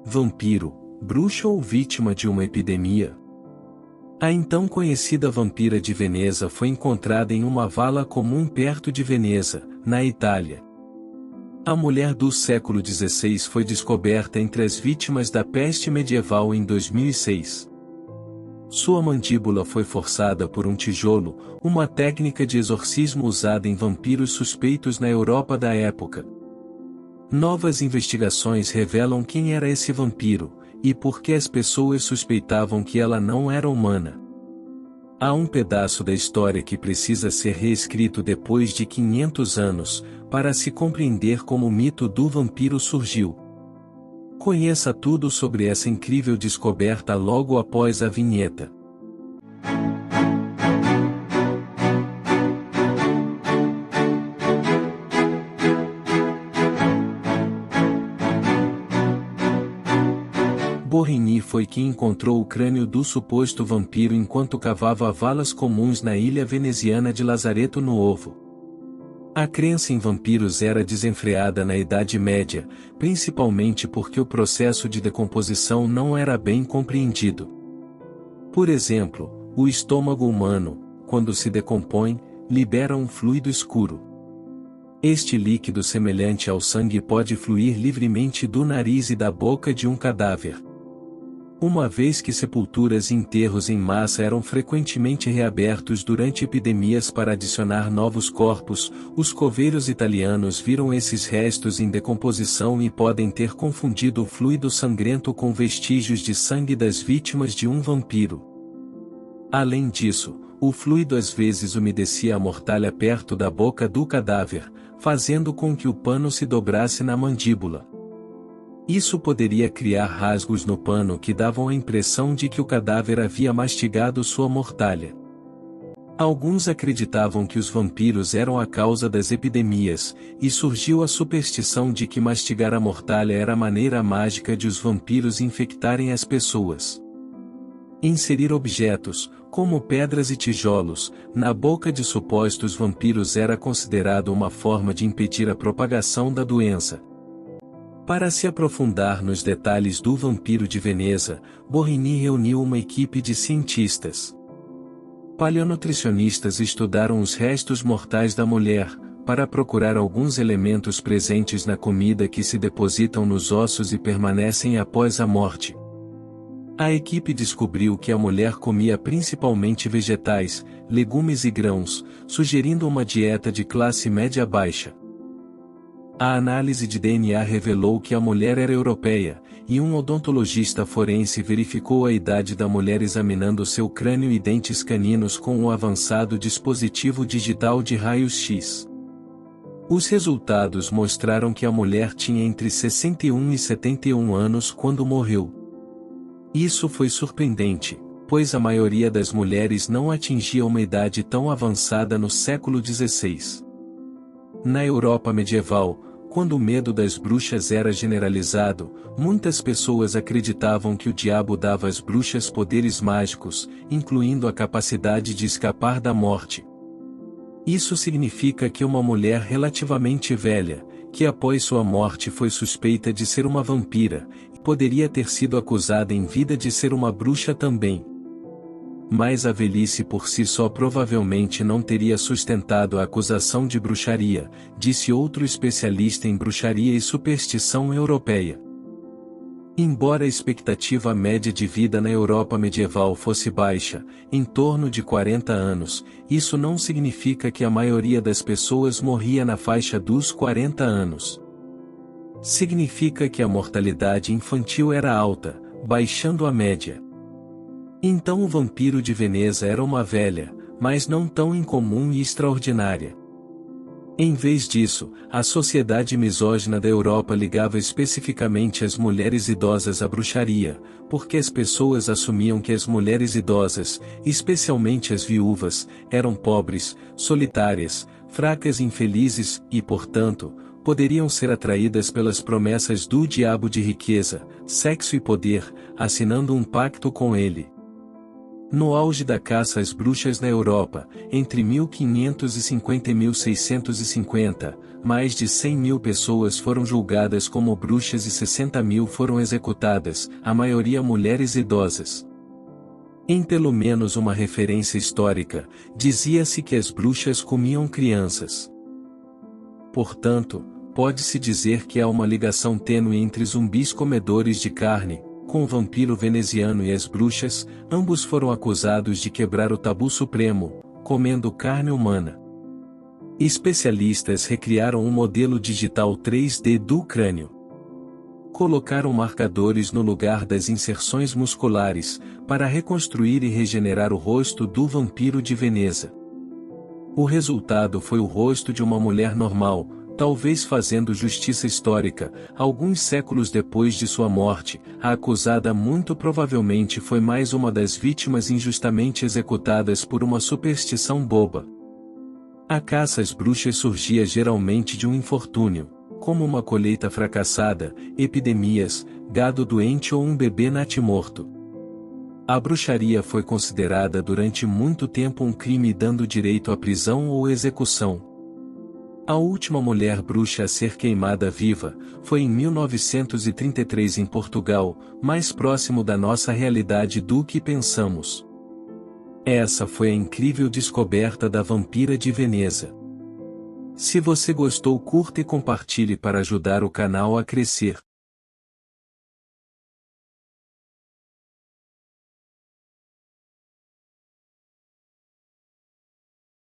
Vampiro, bruxa ou vítima de uma epidemia? A então conhecida vampira de Veneza foi encontrada em uma vala comum perto de Veneza, na Itália. A mulher do século XVI foi descoberta entre as vítimas da peste medieval em 2006. Sua mandíbula foi forçada por um tijolo, uma técnica de exorcismo usada em vampiros suspeitos na Europa da época. Novas investigações revelam quem era esse vampiro, e por que as pessoas suspeitavam que ela não era humana. Há um pedaço da história que precisa ser reescrito depois de 500 anos, para se compreender como o mito do vampiro surgiu. Conheça tudo sobre essa incrível descoberta logo após a vinheta. Borrigny foi quem encontrou o crânio do suposto vampiro enquanto cavava valas comuns na ilha veneziana de Lazareto no Ovo. A crença em vampiros era desenfreada na Idade Média, principalmente porque o processo de decomposição não era bem compreendido. Por exemplo, o estômago humano, quando se decompõe, libera um fluido escuro. Este líquido semelhante ao sangue pode fluir livremente do nariz e da boca de um cadáver. Uma vez que sepulturas e enterros em massa eram frequentemente reabertos durante epidemias para adicionar novos corpos, os coveiros italianos viram esses restos em decomposição e podem ter confundido o fluido sangrento com vestígios de sangue das vítimas de um vampiro. Além disso, o fluido às vezes umedecia a mortalha perto da boca do cadáver, fazendo com que o pano se dobrasse na mandíbula. Isso poderia criar rasgos no pano que davam a impressão de que o cadáver havia mastigado sua mortalha. Alguns acreditavam que os vampiros eram a causa das epidemias, e surgiu a superstição de que mastigar a mortalha era a maneira mágica de os vampiros infectarem as pessoas. Inserir objetos, como pedras e tijolos, na boca de supostos vampiros era considerado uma forma de impedir a propagação da doença. Para se aprofundar nos detalhes do vampiro de Veneza, Borrigny reuniu uma equipe de cientistas. Paleonutricionistas estudaram os restos mortais da mulher, para procurar alguns elementos presentes na comida que se depositam nos ossos e permanecem após a morte. A equipe descobriu que a mulher comia principalmente vegetais, legumes e grãos, sugerindo uma dieta de classe média-baixa. A análise de DNA revelou que a mulher era europeia, e um odontologista forense verificou a idade da mulher examinando seu crânio e dentes caninos com um avançado dispositivo digital de raios-x. Os resultados mostraram que a mulher tinha entre 61 e 71 anos quando morreu. Isso foi surpreendente, pois a maioria das mulheres não atingia uma idade tão avançada no século XVI. Na Europa medieval, quando o medo das bruxas era generalizado, muitas pessoas acreditavam que o diabo dava às bruxas poderes mágicos, incluindo a capacidade de escapar da morte. Isso significa que uma mulher relativamente velha, que após sua morte foi suspeita de ser uma vampira, poderia ter sido acusada em vida de ser uma bruxa também. Mas a velhice por si só provavelmente não teria sustentado a acusação de bruxaria, disse outro especialista em bruxaria e superstição europeia. Embora a expectativa média de vida na Europa medieval fosse baixa, em torno de 40 anos, isso não significa que a maioria das pessoas morria na faixa dos 40 anos. Significa que a mortalidade infantil era alta, baixando a média. Então o vampiro de Veneza era uma velha, mas não tão incomum e extraordinária. Em vez disso, a sociedade misógina da Europa ligava especificamente as mulheres idosas à bruxaria, porque as pessoas assumiam que as mulheres idosas, especialmente as viúvas, eram pobres, solitárias, fracas e infelizes, e portanto, poderiam ser atraídas pelas promessas do diabo de riqueza, sexo e poder, assinando um pacto com ele. No auge da caça às bruxas na Europa, entre 1550 e 1650, mais de 100 mil pessoas foram julgadas como bruxas e 60 mil foram executadas, a maioria mulheres idosas. Em pelo menos uma referência histórica, dizia-se que as bruxas comiam crianças. Portanto, pode-se dizer que há uma ligação tênue entre zumbis comedores de carne, com o vampiro veneziano e as bruxas. Ambos foram acusados de quebrar o tabu supremo, comendo carne humana. Especialistas recriaram um modelo digital 3D do crânio. Colocaram marcadores no lugar das inserções musculares, para reconstruir e regenerar o rosto do vampiro de Veneza. O resultado foi o rosto de uma mulher normal, talvez fazendo justiça histórica. Alguns séculos depois de sua morte, a acusada muito provavelmente foi mais uma das vítimas injustamente executadas por uma superstição boba. A caça às bruxas surgia geralmente de um infortúnio, como uma colheita fracassada, epidemias, gado doente ou um bebê natimorto. A bruxaria foi considerada durante muito tempo um crime, dando direito à prisão ou execução. A última mulher bruxa a ser queimada viva foi em 1933 em Portugal, mais próximo da nossa realidade do que pensamos. Essa foi a incrível descoberta da vampira de Veneza. Se você gostou, curta e compartilhe para ajudar o canal a crescer.